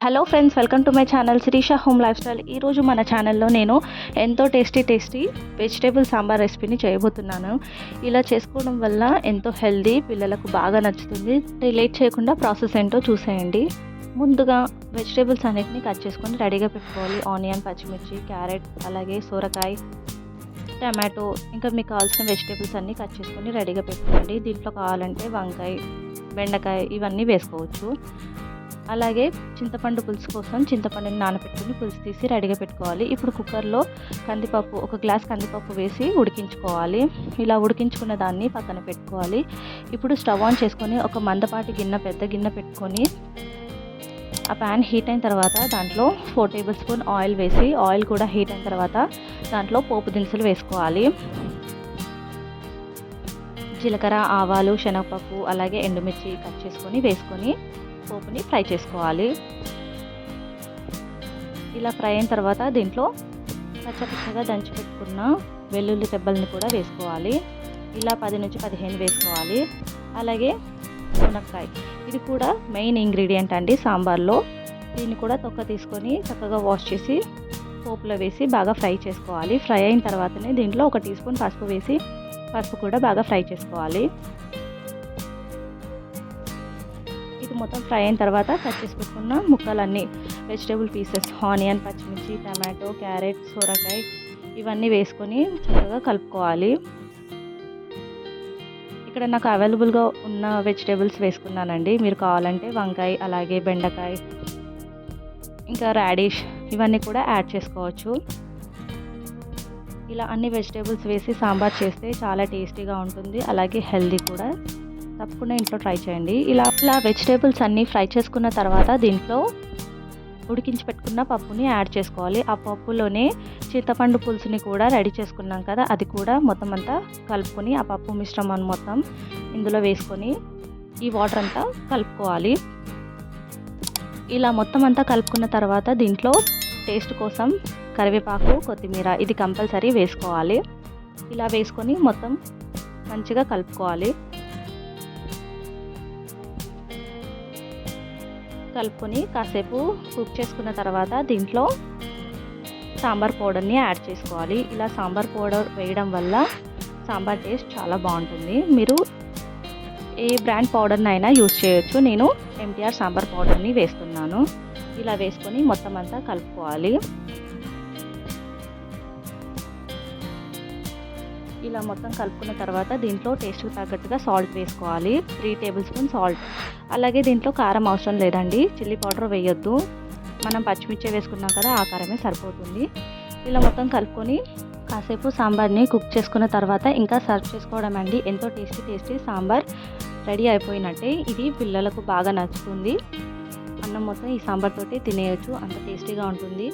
Hello friends, welcome to my channel Sireesha home lifestyle. ఈరోజు మన ఛానల్లో నేను ఎంతో టేస్టీ వెజిటేబుల్ సాంబార్ రెసిపీని చేయబోతున్నాను. ఇలా చేసుకోవడం వల్ల ఎంతో హెల్దీ, పిల్లలకు బాగా నచ్చుతుంది. లేట్ చేయకుండా ప్రాసెస్ ఏంటో చూసేయండి. ముందుగా వెజిటేబుల్స్ అన్నిటిని కట్ చేసుకొని రెడీగా పెట్టుకోవాలి. ఆనియన్, పచ్చిమిర్చి, క్యారెట్, అలాగే సొరకాయ, టమాటో, ఇంకా మీకు కావాల్సిన వెజిటేబుల్స్ అన్నీ కట్ చేసుకొని రెడీగా పెట్టుకోండి. దీంట్లో కావాలంటే వంకాయ, బెండకాయ ఇవన్నీ వేసుకోవచ్చు. అలాగే చింతపండు పులుసు కోసం చింతపండుని నానబెట్టుకుని పులుసు తీసి రెడీగా పెట్టుకోవాలి. ఇప్పుడు కుక్కర్లో కందిపప్పు, ఒక గ్లాస్ కందిపప్పు వేసి ఉడికించుకోవాలి. ఇలా ఉడికించుకున్న దాన్ని పక్కన పెట్టుకోవాలి. ఇప్పుడు స్టవ్ ఆన్ చేసుకొని ఒక మందపాటి గిన్నె, పెద్ద గిన్నె పెట్టుకొని ఆ ప్యాన్ హీట్ అయిన తర్వాత దాంట్లో 4 టేబుల్ స్పూన్ ఆయిల్ వేసి, ఆయిల్ కూడా హీట్ అయిన తర్వాత దాంట్లో పోపు దినుసులు వేసుకోవాలి. జీలకర్ర, ఆవాలు, శనగపప్పు, అలాగే ఎండుమిర్చి కట్ చేసుకొని వేసుకొని పోపుని ఫ్రై చేసుకోవాలి. ఇలా ఫ్రై అయిన తర్వాత దీంట్లో పచ్చగా దంచి పెట్టుకున్న వెల్లుల్లి రెబ్బల్ని కూడా వేసుకోవాలి. ఇలా 10 నుంచి 15 వేసుకోవాలి. అలాగే మునక్కాయ, ఇది కూడా మెయిన్ ఇంగ్రీడియంట్ అండి సాంబార్లో. దీన్ని కూడా తొక్క తీసుకొని చక్కగా వాష్ చేసి పోపులో వేసి బాగా ఫ్రై చేసుకోవాలి. ఫ్రై అయిన తర్వాతనే దీంట్లో 1 టీ స్పూన్ పసుపు వేసి, పసుపు కూడా బాగా ఫ్రై చేసుకోవాలి. ఇది మొత్తం ఫ్రై అయిన తర్వాత కట్ చేసి పెట్టుకున్న ముక్కలన్నీ, వెజిటేబుల్ పీసెస్, ఆనియన్, పచ్చిమిర్చి, టమాటో, క్యారెట్, సొరకాయ ఇవన్నీ వేసుకొని చక్కగా కలుపుకోవాలి. ఇక్కడ నాకు అవైలబుల్గా ఉన్న వెజిటేబుల్స్ వేసుకున్నానండి. మీరు కావాలంటే వంకాయ, అలాగే బెండకాయ, ఇంకా రాడిష్ ఇవన్నీ కూడా యాడ్ చేసుకోవచ్చు. ఇలా అన్ని వెజిటేబుల్స్ వేసి సాంబార్ చేస్తే చాలా టేస్టీగా ఉంటుంది, అలాగే హెల్దీ కూడా. తప్పకుండా ఇంట్లో ట్రై చేయండి. ఇలా వెజిటేబుల్స్ అన్నీ ఫ్రై చేసుకున్న తర్వాత దీంట్లో ఉడికించి పెట్టుకున్న పప్పుని యాడ్ చేసుకోవాలి. ఆ పప్పులోనే చింతపండు పులుసుని కూడా రెడీ చేసుకున్నాం కదా, అది కూడా మొత్తం అంతా కలుపుకొని ఆ పప్పు మిశ్రమాన్ని మొత్తం ఇందులో వేసుకొని ఈ వాటర్ అంతా కలుపుకోవాలి. ఇలా మొత్తం అంతా కలుపుకున్న తర్వాత దీంట్లో టేస్ట్ కోసం కరివేపాకు, కొత్తిమీర ఇది కంపల్సరీ వేసుకోవాలి. ఇలా వేసుకొని మొత్తం మంచిగా కలుపుకోవాలి. కలుపుకొని కాసేపు కుక్ చేసుకున్న తర్వాత దీంట్లో సాంబార్ పౌడర్ని యాడ్ చేసుకోవాలి. ఇలా సాంబార్ పౌడర్ వేయడం వల్ల సాంబార్ టేస్ట్ చాలా బాగుంటుంది. మీరు ఏ బ్రాండ్ పౌడర్నైనా యూస్ చేయొచ్చు. నేను MTR సాంబార్ పౌడర్ని వేస్తున్నాను. ఇలా వేసుకొని మొత్తం అంతా కలుపుకోవాలి. ఇలా మొత్తం కలుపుకున్న తర్వాత దీంట్లో టేస్ట్కి తగ్గట్టుగా సాల్ట్ వేసుకోవాలి. 3 టేబుల్ స్పూన్ సాల్ట్. అలాగే దీంట్లో కారం అవసరం లేదండి, చిల్లీ పౌడర్ వేయొద్దు. మనం పచ్చిమిర్చి వేసుకున్నాం కదా, ఆ కారమే సరిపోతుంది. ఇలా మొత్తం కలుపుకొని కాసేపు సాంబార్ని కుక్ చేసుకున్న తర్వాత ఇంకా సర్వ్ చేసుకోవడం అండి. ఎంతో టేస్టీ సాంబార్ రెడీ అయిపోయినట్టే. ఇది పిల్లలకు బాగా నచ్చుతుంది. అన్నం మొత్తం ఈ సాంబార్ తోటి తినేయచ్చు, అంత టేస్టీగా ఉంటుంది.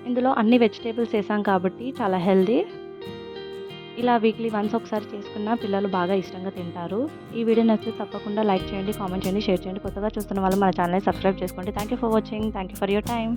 ఇందులో అన్ని వెజిటేబుల్స్ వేసాం కాబట్టి చాలా హెల్దీ. ఇలా వీక్లీ వన్స్ ఒకసారి చేసుకున్న పిల్లలు బాగా ఇష్టంగా తింటారు. ఈ వీడియో నచ్చితే తప్పకుండా లైక్ చేయండి, కామెంట్ చేయండి, షేర్ చేయండి. కొత్తగా చూస్తున్న వాళ్ళు మన ఛానల్ని సబ్స్క్రైబ్ చేసుకోండి. Thank you for watching. Thank you for your time.